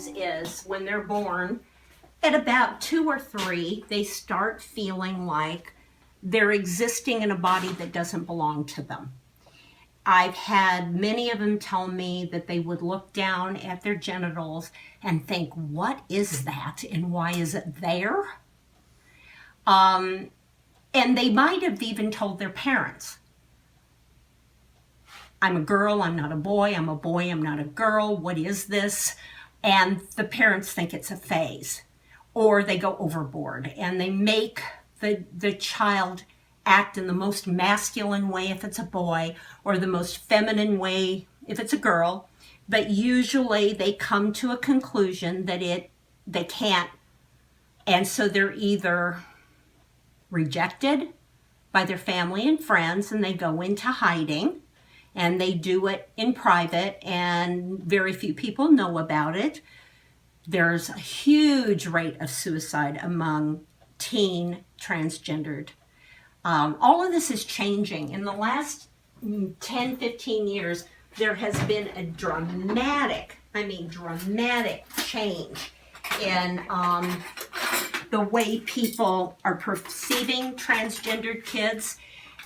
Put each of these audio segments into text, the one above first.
happens is when they're born, at about 2 or 3, they start feeling like they're existing in a body that doesn't belong to them. I've had many of them tell me that they would look down at their genitals and think, what is that and why is it there? And they might have even told their parents, I'm a girl, I'm not a boy, I'm a boy, I'm not a girl, what is this? And the parents think it's a phase. Or they go overboard and they make the child act in the most masculine way if it's a boy, or the most feminine way if it's a girl. But usually they come to a conclusion that they can't. And so they're either rejected by their family and friends and they go into hiding, and they do it in private and very few people know about it. There's a huge rate of suicide among teen transgendered. All of this is changing. In the last 10, 15 years, there has been a dramatic change in the way people are perceiving transgendered kids,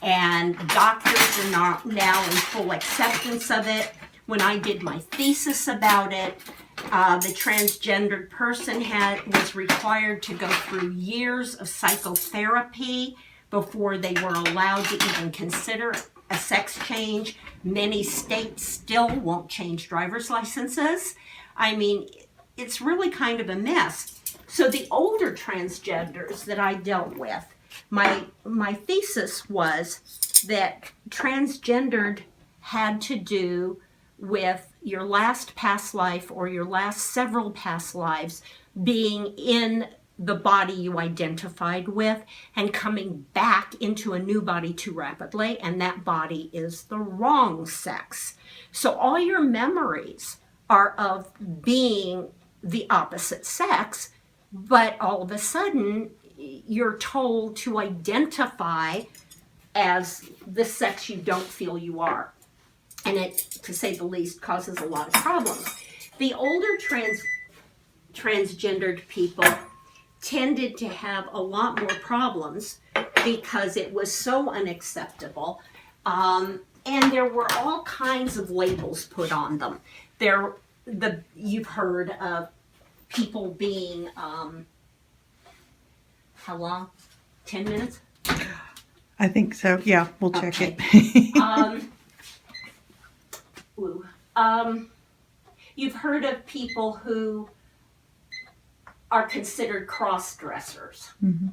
and doctors are now in full acceptance of it. When I did my thesis about it, the transgendered person was required to go through years of psychotherapy before they were allowed to even consider a sex change. Many states still won't change driver's licenses. I mean, it's really kind of a mess. So the older transgenders that I dealt with, my thesis was that transgendered had to do with your last past life or your last several past lives being in the body you identified with and coming back into a new body too rapidly, and that body is the wrong sex. So all your memories are of being the opposite sex, but all of a sudden you're told to identify as the sex you don't feel you are. And it, to say the least, causes a lot of problems. The older transgendered people tended to have a lot more problems because it was so unacceptable. And there were all kinds of labels put on them. You've heard of people being, how long? 10 minutes? I think so. Yeah, we'll check it. You've heard of people who are considered cross-dressers. Mm-hmm.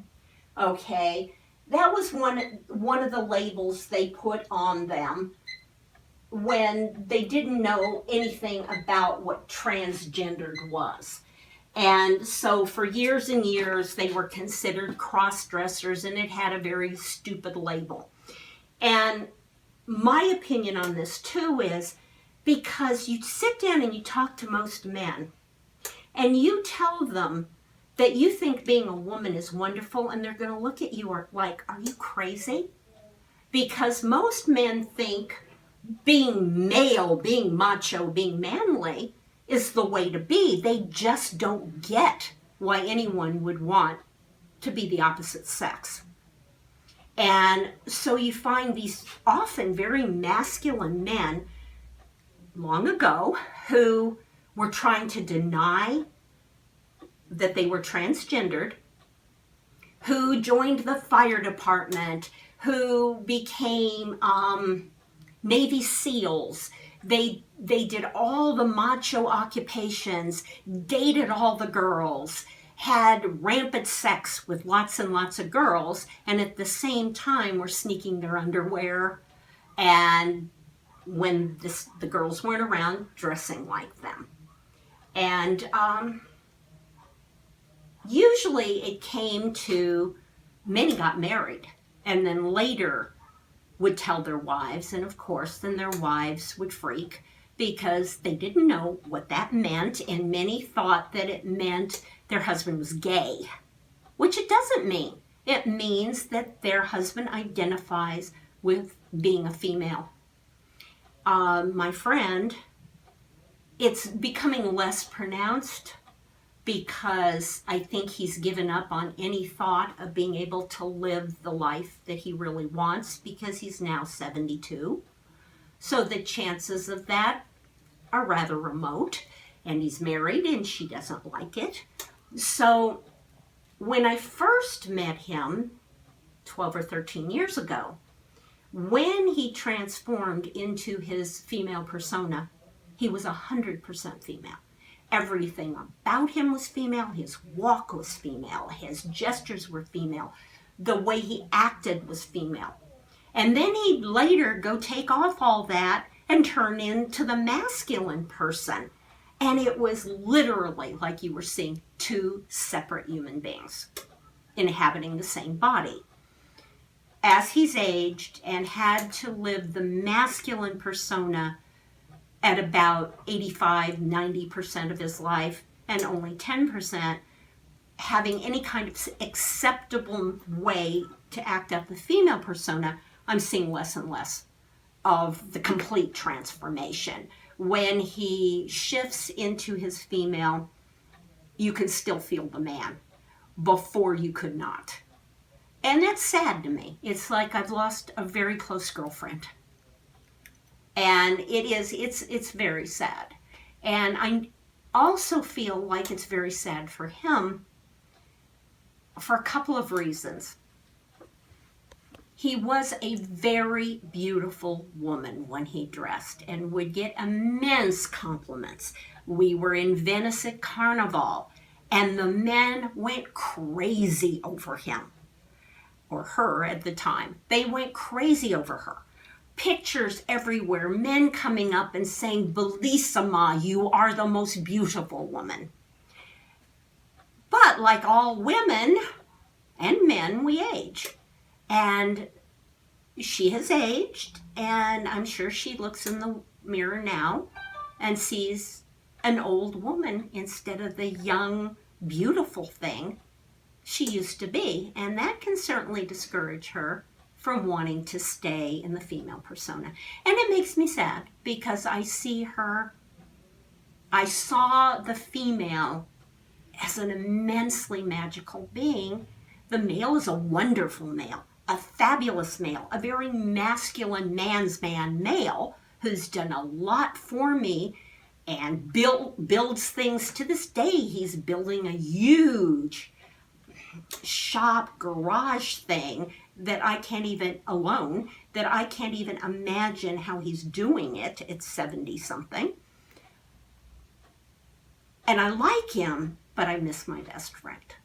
Okay, that was one of the labels they put on them when they didn't know anything about what transgendered was. And so for years and years, they were considered cross-dressers, and it had a very stupid label. And my opinion on this, too, is because you sit down and you talk to most men, and you tell them that you think being a woman is wonderful, and they're going to look at you like, are you crazy? Because most men think being male, being macho, being manly is the way to be. They just don't get why anyone would want to be the opposite sex. And so you find these often very masculine men long ago who were trying to deny that they were transgendered, who joined the fire department, who became Navy SEALs. They did all the macho occupations, dated all the girls, had rampant sex with lots and lots of girls, and at the same time were sneaking their underwear, and when the girls weren't around, dressing like them. And usually it came to, many got married, and then later would tell their wives, and of course then their wives would freak because they didn't know what that meant, and many thought that it meant their husband was gay, which it doesn't mean. It means that their husband identifies with being a female. My friend, it's becoming less pronounced because I think he's given up on any thought of being able to live the life that he really wants, because he's now 72. So the chances of that are rather remote, and he's married and she doesn't like it. So when I first met him 12 or 13 years ago, when he transformed into his female persona, he was 100% female. Everything about him was female. His walk was female. His gestures were female. The way he acted was female. And then he'd later go take off all that and turn into the masculine person. And it was literally, like you were seeing, two separate human beings inhabiting the same body. As he's aged and had to live the masculine persona at about 85-90% of his life, and only 10% having any kind of acceptable way to act out the female persona, I'm seeing less and less of the complete transformation. When he shifts into his female, you can still feel the man. Before, you could not. And that's sad to me. It's like I've lost a very close girlfriend. And it's very sad. And I also feel like it's very sad for him for a couple of reasons. He was a very beautiful woman when he dressed and would get immense compliments. We were in Venice at Carnival, and the men went crazy over him, or her at the time. They went crazy over her. Pictures everywhere, men coming up and saying, "Bellissima, you are the most beautiful woman." But like all women and men, we age. And she has aged, and I'm sure she looks in the mirror now and sees an old woman instead of the young, beautiful thing she used to be. And that can certainly discourage her from wanting to stay in the female persona. And it makes me sad, because I saw the female as an immensely magical being. The male is a wonderful male, a fabulous male, a very masculine man's man male who's done a lot for me and builds things. To this day, he's building a huge shop garage thing that I can't even imagine how he's doing it. It's 70 something. And I like him, but I miss my best friend.